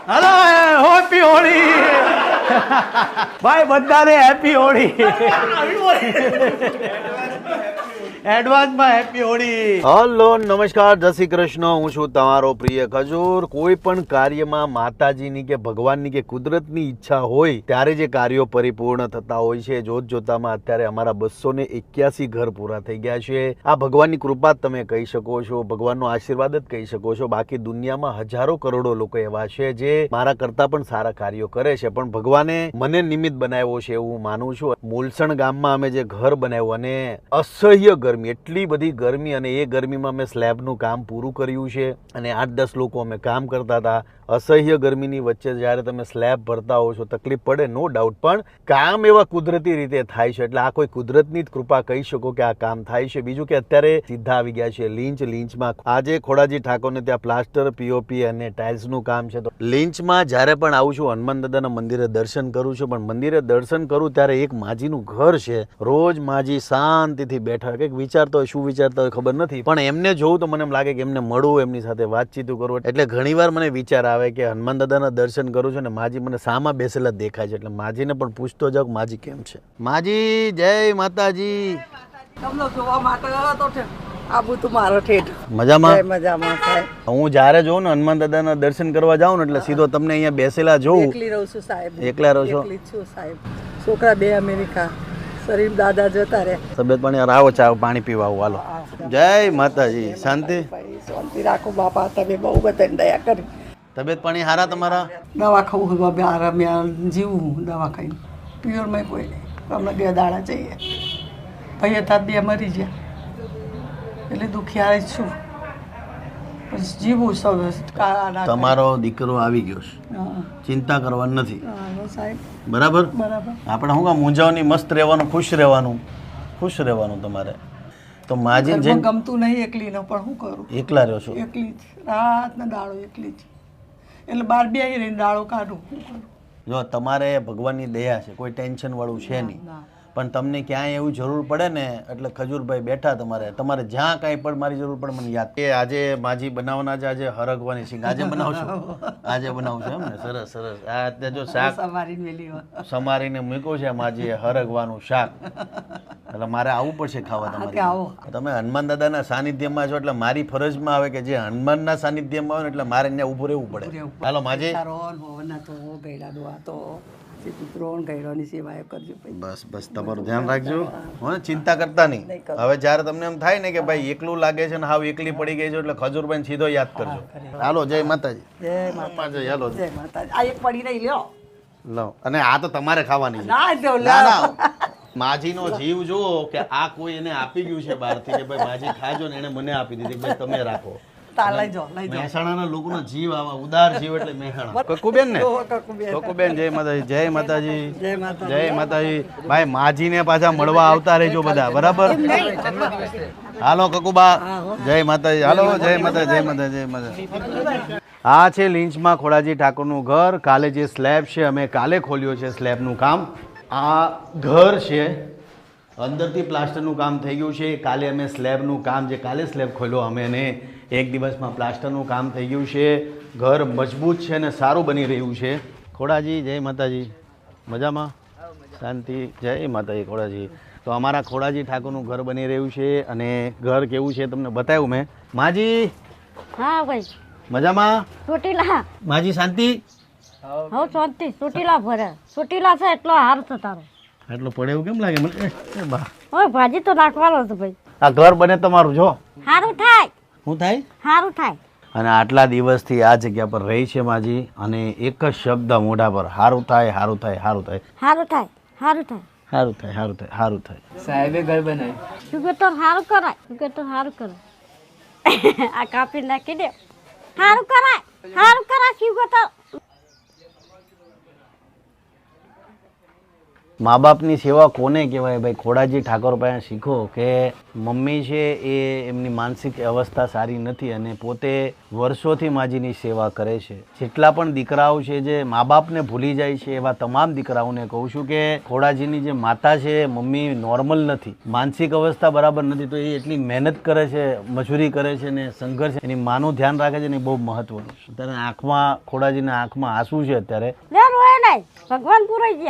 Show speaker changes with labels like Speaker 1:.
Speaker 1: Hello happy Holi ભાઈ, બધાને happy Holi, એડવાન્સમાં હેપી હોળી. હલો નમસ્કાર, જય શ્રી કૃષ્ણ. હું છું તમારો પ્રિય ખજૂર. કોઈ પણ કાર્યમાં માતાજીની કે ભગવાનની કે કુદરતની ઈચ્છા હોય ત્યારે જે કાર્યો પરિપૂર્ણ થતા હોય છે. જોત જોતામાં અત્યારે અમારા 281 ઘર પૂરા થઈ ગયા છે. આ ભગવાનની કૃપા જ તમે કહી શકો છો, ભગવાનનો આશીર્વાદ જ કહી શકો છો. બાકી દુનિયામાં હજારો કરોડો લોકો એવા છે જે મારા કરતા પણ સારા કાર્યો કરે છે, પણ ભગવાને મને નિમિત્ત બનાવ્યો છે એવું હું માનું છું. મૂલસણ ગામમાં અમે જે ઘર બનાવ્યું અને અસહ્ય ગરમી, એટલી બધી ગરમી, અને એ ગરમીમાં મેં સ્લેબનું કામ પૂરું કર્યું છે અને 8-10 લોકો અમે કામ કરતા હતા. અસહ્ય ગરમીની વચ્ચે જ્યારે તમે સ્લેબ ભરતા હો છો તકલીફ પડે, નો ડાઉટ, પણ કામ એવા કુદરતી રીતે થાય છે. એટલે આ કોઈ કુદરતની જ કૃપા કહી શકો કે આ કામ થાય છે. બીજું કે અત્યારે સીધા આવી ગયા છે લીંચમાં. આજે ખોડાજી ઠાકોરને ત્યાં પ્લાસ્ટર, પીઓપી અને ટાઇલ્સનું કામ છે. તો લીંચમાં જ્યારે પણ આવું છું હનુમાન દાદાના મંદિરે દર્શન કરું છું, પણ મંદિરે દર્શન કરું ત્યારે એક માજીનું ઘર છે. રોજ માજી શાંતિથી બેઠા, કંઈક વિચારતો હોય, શું વિચારતા હોય ખબર નથી, પણ એમને જોઉં તો મને એમ લાગે કે એમને મળવું, એમની સાથે વાતચીત કરું. એટલે ઘણીવાર મને વિચાર આવે કે હનુમાન દાદાના દર્શન કરું છું ને માજી મને સામા બેસેલા દેખાય છે. એટલે માજીને પણ પૂછતો જાઉં કે માજી કેમ છે. માજી જય માતાજી.
Speaker 2: તમને જોવા માટે તો આબુ તું મારો ઠેઠ
Speaker 1: મજામાં?
Speaker 2: મજામાં સાહેબ.
Speaker 1: હું જ્યારે જોઉં ને હનુમાન દાદાના દર્શન કરવા જાઉં ને એટલે સીધો તમને અહીંયા બેસેલા જોઉં.
Speaker 2: એકલી રહું છું સાહેબ.
Speaker 1: એકલા રહો છો?
Speaker 2: એકલી છું સાહેબ. છોકરા 2 અમેરિકા, શરીર દાદા જતા રે.
Speaker 1: તબિયત પાણી આવો, ચા પાણી પીવા આવો. હાલો. જય માતાજી. શાંતિ?
Speaker 2: શાંતિ રાખો બાપા, તમે બહુ બધાને દયા કરી.
Speaker 1: તબિયત પાણી હારા તમારા?
Speaker 2: દવા ખાવું બાબા, આરામ જીવું દવા ખાઈને. પ્યોરમાં કોઈ નહીં. અમને 2 દાડા જઈએ. ભાઈ હતા 2 મરી ગયા, એટલે દુખિયા છું. પછી જીવું સૌ.
Speaker 1: તમારો દીકરો આવી ગયો છે, ચિંતા કરવાની નથી.
Speaker 2: સાહેબ
Speaker 1: બરાબર
Speaker 2: બરાબર.
Speaker 1: આપણે શું કામ મૂંઝાવની, મસ્ત રહેવાનું, ખુશ રહેવાનું તમારે. તો માજી જેમ
Speaker 2: ગમતું નહીં એકલીનો, પણ શું કરું,
Speaker 1: એકલા રહ્યો છો?
Speaker 2: એકલી જ રાત ને દાડો એકલી જ, એટલે 12 બે રહીને દાડો કાઢું. શું કરું?
Speaker 1: જો તમારે ભગવાનની દયા છે, કોઈ ટેન્શન વાળું છે નહીં, પણ તમને ક્યાંય એવું જરૂર પડે ને એટલે ખજૂરભાઈ બેઠા. તમારે જ્યાં કાંઈ પણ મારી જરૂર પડે મને યાદ. એ આજે માજી બનાવવાના છે, આજે હરગવાની છે. આજે બનાવશો? આજે બનાવશો એમ ને? સરસ સરસ. આ અત્યારે જો શાક સમારીને મૂક્યું છે માજીએ, હરગવાનું શાક. એટલે મારે આવવું પડશે ખાવા તમારે. તમે હનુમાન દાદાના સાનિધ્યમાં છો એટલે મારી ફરજમાં આવે કે જે હનુમાનના સાનિધ્યમાં આવે ને એટલે મારે ત્યાં ઊભું રહેવું પડે. હાલો માજી. બસ બસ, તમારું ધ્યાન રાખજો, ચિંતા કરતા નહીં. હવે જયારે તમને એમ થાય ને કે ભાઈ એકલું લાગે છે ને હાવ એકલી પડી ગઈ છે એટલે ખજૂરભાઈ સીધો યાદ કરજો. હાલો જય માતાજી. જય માતાજી. હાલો જય માતાજી.
Speaker 2: આ એક પડી નહીં લ્યો.
Speaker 1: લો, અને આ તો તમારે ખાવાની છે. માજીનો જીવ જુઓ કે આ કોઈ એને આપી ગયું છે બહારથી કે ભાઈ માજી ખાજો ને, એને મને આપી દીધી ભાઈ તમે રાખો. મહેસાણાના લોકોનો જીવ આવા ઉદાર જીવ એટલે મહેસાણા. કકુબેન ને? કકુબેન જય માતાજી. જય માતાજી. જય માતાજી. ભાઈ માજીને પાછા મળવા આવતા રહેજો બધા, બરાબર? હાલો કકુબા. જય માતાજી. હાલો જય માતાજી. જય માતાજી. જય માતાજી. આ છે લીંચમાં ખોડાજી ઠાકોરનું ઘર. કાલે જે સ્લેબ છે અમે કાલે ખોલ્યો છે સ્લેબનું કામ. આ ઘર છે, અંદરથી પ્લાસ્ટરનું કામ થઈ ગયું છે. કાલે અમે સ્લેબનું કામ, જે કાલે સ્લેબ ખોલ્યો અમે, એને 1 દિવસમાં પ્લાસ્ટરનું કામ થઈ ગયું છે. ઘર મજબૂત છે અને સારું બની રહ્યું છે. ખોડાજી જય માતાજી. મજામાં? શાંતિ. જય માતાજી. ખોડાજી. તો અમારા ખોડાજી ઠાકોરનું ઘર બની રહ્યું છે અને ઘર કેવું છે તમને બતાવ્યું મેં. માજી.
Speaker 3: હા ભાઈ.
Speaker 1: મજામાં?
Speaker 3: ચોટીલા.
Speaker 1: માજી શાંતિ?
Speaker 3: હો શાંતિ. ચોટીલા ભરે. ચોટીલા છે એટલો હાર છે તારો.
Speaker 1: એટલો પડે એવું કેમ લાગે મને?
Speaker 3: ઓય ભાજી તો નાખવાનો છે ભાઈ.
Speaker 1: આ ઘર બને તમારું, જો
Speaker 3: હારું થાય.
Speaker 1: શું થાય?
Speaker 3: હારું થાય.
Speaker 1: અને આટલા દિવસથી આ જગ્યા પર રહી છે માજી, અને એક જ શબ્દ મોઢા પર, હારું થાય, હારું થાય, હારું થાય,
Speaker 3: હારું થાય, હારું થાય,
Speaker 1: હારું થાય, હારું થાય, હારું થાય.
Speaker 4: સાહેબે ઘર બનાવ્યું.
Speaker 3: શું કે તો હારું કરાય, શું કે તો હારું કરાય. આ કાપી નાખી દે. હારું કરાય, હારું કરાય. શું કે તો
Speaker 1: મા બાપની સેવા કોને કહેવાય ભાઈ? ખોડાજી ઠાકોર પાસે શીખો કે મમ્મી છે એ એમની માનસિક અવસ્થા સારી નથી અને પોતે વર્ષોથી માજીની સેવા કરે છે. જેટલા પણ દીકરાઓ છે જે મા બાપને ભૂલી જાય છે એવા તમામ દીકરાઓને કહું છું કે ખોડાજીની જે માતા છે મમ્મી નોર્મલ નથી, માનસિક અવસ્થા બરાબર નથી, તો એ એટલી મહેનત કરે છે, મજૂરી કરે છે ને સંઘર્ષ એની માનું ધ્યાન રાખે છે ને એ બહુ મહત્વનું છે. ત્યારે આંખમાં ખોડાજીના આંખમાં આંસુ છે અત્યારે.
Speaker 3: લે રોય નહીં, ભગવાન પૂરાઈ ગયા.